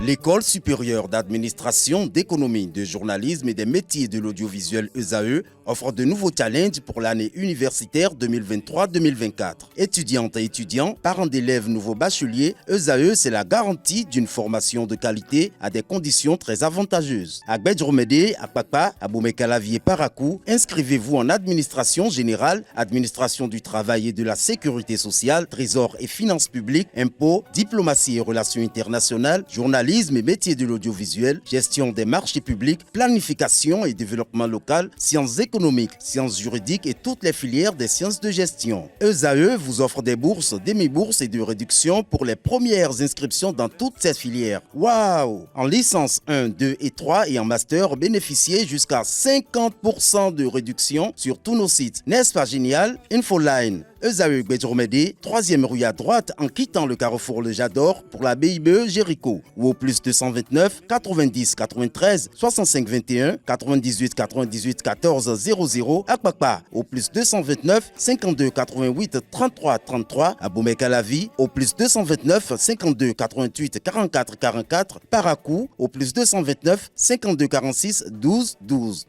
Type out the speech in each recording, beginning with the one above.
L'École supérieure d'administration, d'économie, de journalisme et des métiers de l'audiovisuel ESAE offre de nouveaux challenges pour l'année universitaire 2023-2024. Étudiantes et étudiants, parents d'élèves nouveaux bacheliers, ESAE, c'est la garantie d'une formation de qualité à des conditions très avantageuses. À Gbedjromede, à Papa, à Boumekalavi et Parakou, inscrivez-vous en administration générale, administration du travail et de la sécurité sociale, trésor et finances publiques, impôts, diplomatie et relations internationales, journalisme et métiers de l'audiovisuel, gestion des marchés publics, planification et développement local, sciences économiques, sciences juridiques et toutes les filières des sciences de gestion. ESAE vous offre des bourses, demi-bourses et de réductions pour les premières inscriptions dans toutes ces filières. Waouh! En licence 1, 2 et 3 et en master, bénéficiez jusqu'à 50% de réduction sur tous nos sites. N'est-ce pas génial? Infoline. ESAE Gbedjromede, 3e rue à droite en quittant le carrefour Le Jador pour la BIBE Jéricho ou au plus 229 90 93 65 21 98 98 14 00 à Kpakpa au plus 229 52 88 33 33 à Boumekalavi au plus 229 52 88 44 44 Parakou au plus 229 52 46 12 12.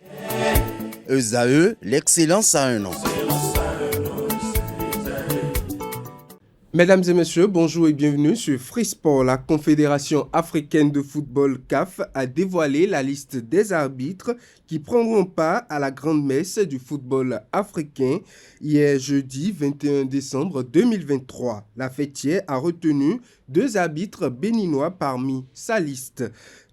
ESAE, l'excellence à un nom. Mesdames et messieurs, bonjour et bienvenue sur Free Sport. La Confédération africaine de football CAF a dévoilé la liste des arbitres qui prendront part à la grande messe du football africain hier jeudi 21 décembre 2023. La fêtière a retenu 2 arbitres béninois parmi sa liste.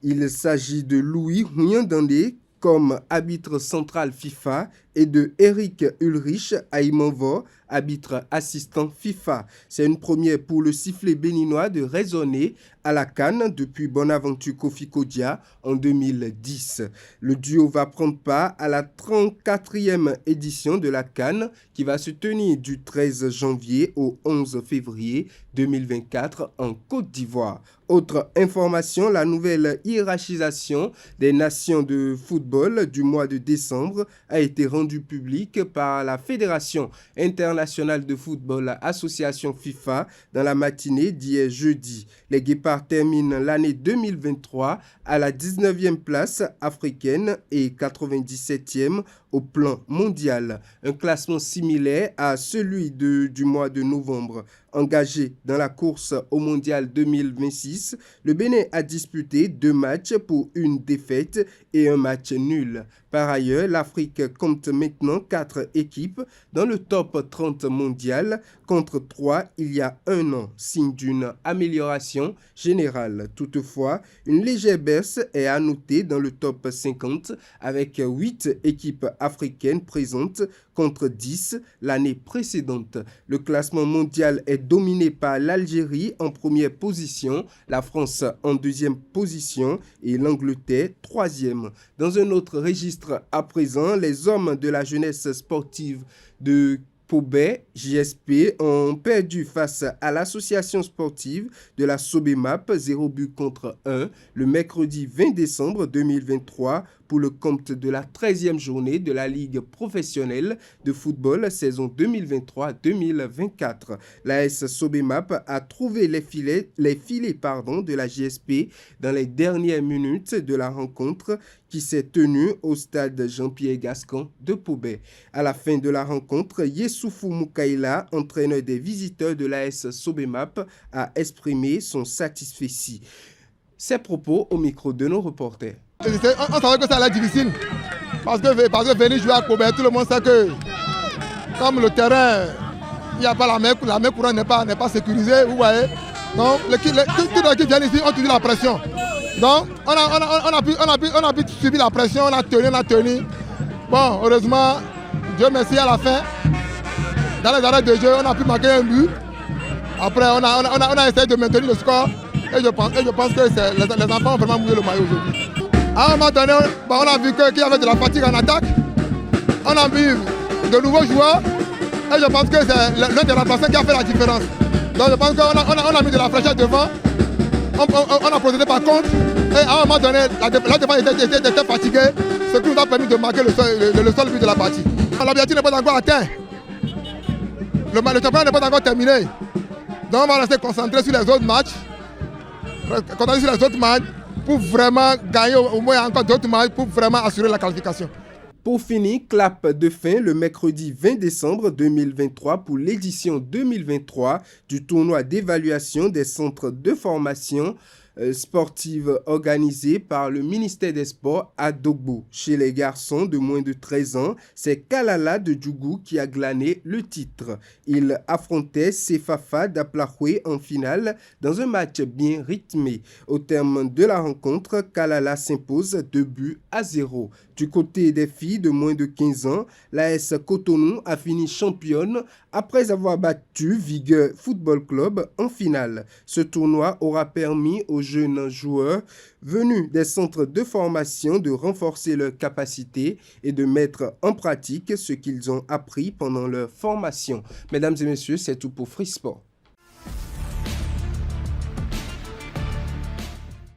Il s'agit de Louis Huyandandé comme arbitre central FIFA et de Eric Ulrich Aïmanvo, arbitre assistant FIFA. C'est une première pour le sifflet béninois de résonner à la CAN depuis Bonaventure Kofi Kodia en 2010. Le duo va prendre part à la 34e édition de la CAN qui va se tenir du 13 janvier au 11 février 2024 en Côte d'Ivoire. Autre information, la nouvelle hiérarchisation des nations de football du mois de décembre a été rendue publique par la Fédération internationale de football Association FIFA dans la matinée d'hier jeudi. Les Guépards terminent l'année 2023 à la 19e place africaine et 97e au plan mondial. Un classement similaire à celui du mois de novembre. Engagé dans la course au mondial 2026, le Bénin a disputé 2 matchs pour une défaite et un match nul. Par ailleurs, l'Afrique compte maintenant 4 équipes dans le top 30 mondial contre 3 il y a un an, signe d'une amélioration générale. Toutefois, une légère baisse est à noter dans le top 50 avec 8 équipes africaines présentes contre 10 l'année précédente. Le classement mondial est dominé par l'Algérie en première position, la France en deuxième position et l'Angleterre troisième. Dans un autre registre à présent, les hommes de la jeunesse sportive de Pobet, JSP, ont perdu face à l'association sportive de la Sobemap 0 but contre 1 le mercredi 20 décembre 2023 pour le compte de la 13e journée de la Ligue professionnelle de football saison 2023-2024. L'AS Sobemap a trouvé les filets de la JSP dans les dernières minutes de la rencontre qui s'est tenue au stade Jean-Pierre Gascon de Pobet. À la fin de la rencontre, Yessoufou Moukaïla, entraîneur des visiteurs de l'AS Sobemap, a exprimé son satisfecit. Ces propos au micro de nos reporters. On savait que ça allait être difficile parce que venir jouer à Pobet, tout le monde sait que comme le terrain, il n'y a pas la main courante n'est pas sécurisée, vous voyez. Donc toute l'équipe vient ici, on tue la pression. Donc on a pu subir la pression, on a tenu. Bon, heureusement, Dieu merci à la fin. Dans les arrêts de jeu, on a pu marquer un but. Après, on a essayé de maintenir le score. Et je pense que les enfants ont vraiment mouillé le maillot aujourd'hui. À un moment donné, on a vu qu'il y avait de la fatigue en attaque. On a vu de nouveaux joueurs. Et je pense que c'est l'un des remplaçants qui a fait la différence. Donc je pense qu'on a mis de la fraîcheur devant. On a procédé par contre. Et à un moment donné, la défense était fatiguée. Ce qui nous a permis de marquer le seul but de la partie. L'objectif n'est pas encore atteint. Le championnat n'est pas encore terminé. Donc on va rester concentré sur les autres matchs. Pour vraiment gagner au moins encore d'autres matchs pour vraiment assurer la qualification. Pour finir, clap de fin le mercredi 20 décembre 2023 pour l'édition 2023 du tournoi d'évaluation des centres de formation sportive organisée par le ministère des Sports à Dogbo. Chez les garçons de moins de 13 ans, c'est Kalala de Djougou qui a glané le titre. Il affrontait Sefafa d'Aplahoué en finale dans un match bien rythmé. Au terme de la rencontre, Kalala s'impose 2-0. Du côté des filles de moins de 15 ans, l'AS Cotonou a fini championne après avoir battu Vigueur Football Club en finale. Ce tournoi aura permis aux jeunes joueurs venus des centres de formation de renforcer leurs capacités et de mettre en pratique ce qu'ils ont appris pendant leur formation. Mesdames et messieurs, c'est tout pour Free Sport.